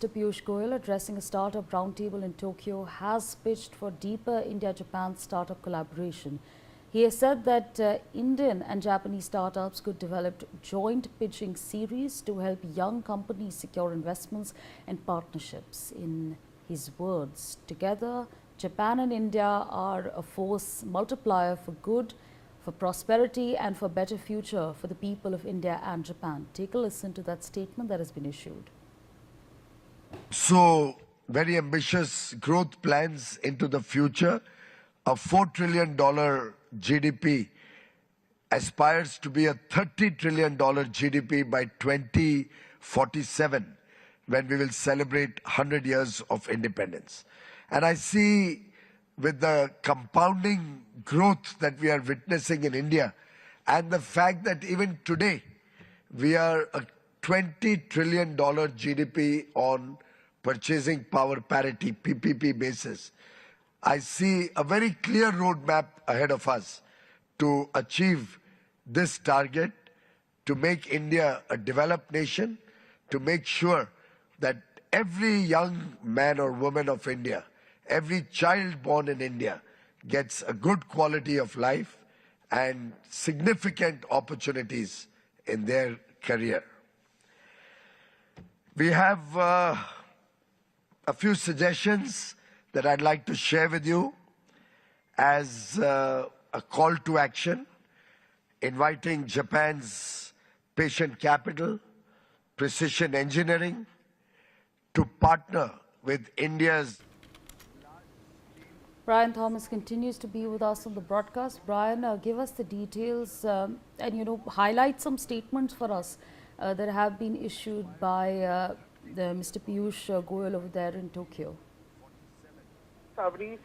Minister Piyush Goyal, addressing a startup roundtable in Tokyo, has pitched for deeper India-Japan startup collaboration. He has said that Indian and Japanese startups could develop joint pitching series to help young companies secure investments and partnerships. In his words, together, Japan and India are a force multiplier for good, for prosperity and for better future for the people of India and Japan. Take a listen to that statement that has been issued. So, very ambitious growth plans into the future. A $4 trillion GDP aspires to be a $30 trillion GDP by 2047, when we will celebrate 100 years of independence. And I see, with the compounding growth that we are witnessing in India, and the fact that even today we are a $20 trillion GDP on purchasing power parity, PPP basis, I see a very clear roadmap ahead of us to achieve this target, to make India a developed nation, to make sure that every young man or woman of India, every child born in India gets a good quality of life and significant opportunities in their career. We have a few suggestions that I'd like to share with you as a call to action, inviting Japan's patient capital, precision engineering, to partner with India's. Brian Thomas continues to be with us on the broadcast. Brian, give us the details and, highlight some statements for us that have been issued by Mr. Piyush Goyal over there in Tokyo. Sabri,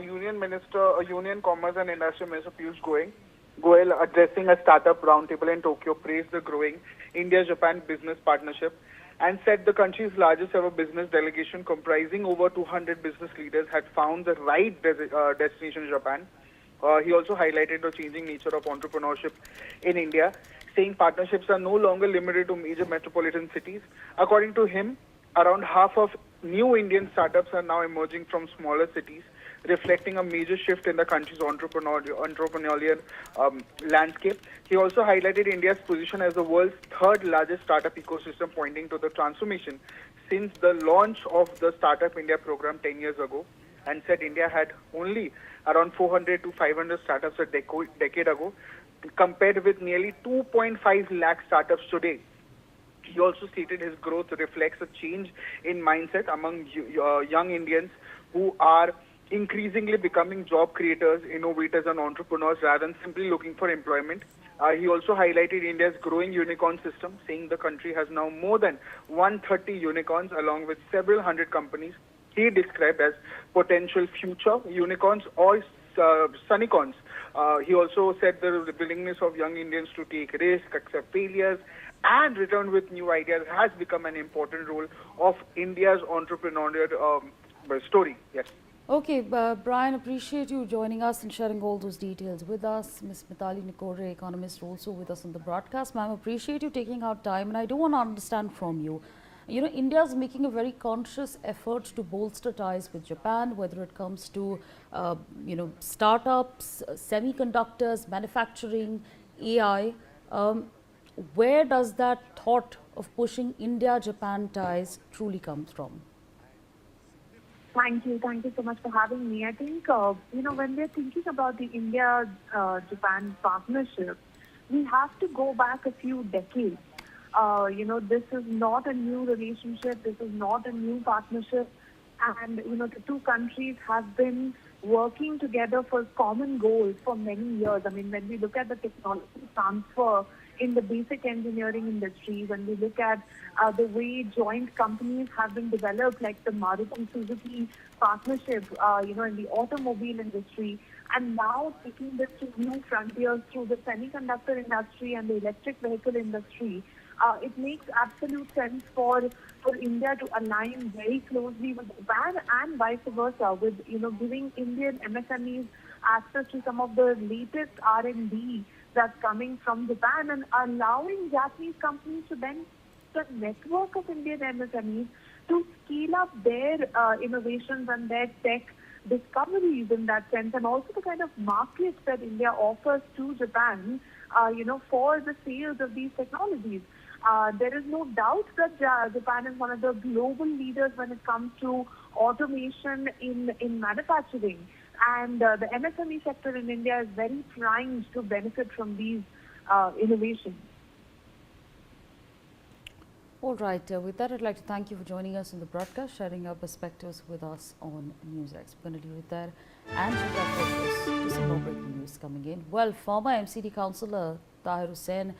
Union Commerce and Industry Minister Piyush Goyal addressing a startup roundtable in Tokyo praised the growing India-Japan business partnership and said the country's largest ever business delegation comprising over 200 business leaders had found the right destination in Japan. He also highlighted the changing nature of entrepreneurship in India, saying partnerships are no longer limited to major metropolitan cities. According to him, around half of new Indian startups are now emerging from smaller cities, reflecting a major shift in the country's entrepreneurial landscape. He also highlighted India's position as the world's third largest startup ecosystem, pointing to the transformation since the launch of the Startup India program 10 years ago, and said India had only around 400 to 500 startups a decade ago, compared with nearly 2.5 lakh startups today. He also stated his growth reflects a change in mindset among young Indians who are increasingly becoming job creators, innovators and entrepreneurs rather than simply looking for employment. He also highlighted India's growing unicorn system, saying the country has now more than 130 unicorns along with several hundred companies he described as potential future unicorns or sunnycorns. He also said the willingness of young Indians to take risks, accept failures, and return with new ideas has become an important role of India's entrepreneurial story. Yes. Okay, Brian, appreciate you joining us and sharing all those details with us. Ms. Mitali Nikore, economist, also with us on the broadcast. Ma'am, appreciate you taking out time, and I do want to understand from you. India is making a very conscious effort to bolster ties with Japan, whether it comes to, startups, semiconductors, manufacturing, AI. Where does that thought of pushing India-Japan ties truly come from? Thank you so much for having me. I think, when we're thinking about the India-Japan partnership, we have to go back a few decades. This is not a new relationship. This is not a new partnership. And, the two countries have been working together for common goals for many years. I mean, when we look at the technology transfer in the basic engineering industry, when we look at the way joint companies have been developed, like the Maruti-Suzuki partnership, in the automobile industry, and now taking this to new frontiers through the semiconductor industry and the electric vehicle industry, it makes absolute sense for India to align very closely with Japan and vice versa, with giving Indian MSMEs access to some of the latest R&D that's coming from Japan and allowing Japanese companies to then the network of Indian MSMEs to scale up their innovations and their tech discoveries in that sense, and also the kind of market that India offers to Japan, for the sales of these technologies. There is no doubt that Japan is one of the global leaders when it comes to automation in manufacturing. And the MSME sector in India is very primed to benefit from these innovations. All right, with that, I'd like to thank you for joining us in the broadcast, sharing your perspectives with us on NewsX. We're going to leave it there and shift our focus to some more breaking news coming in. Well, former MCD councillor Tahir Hussain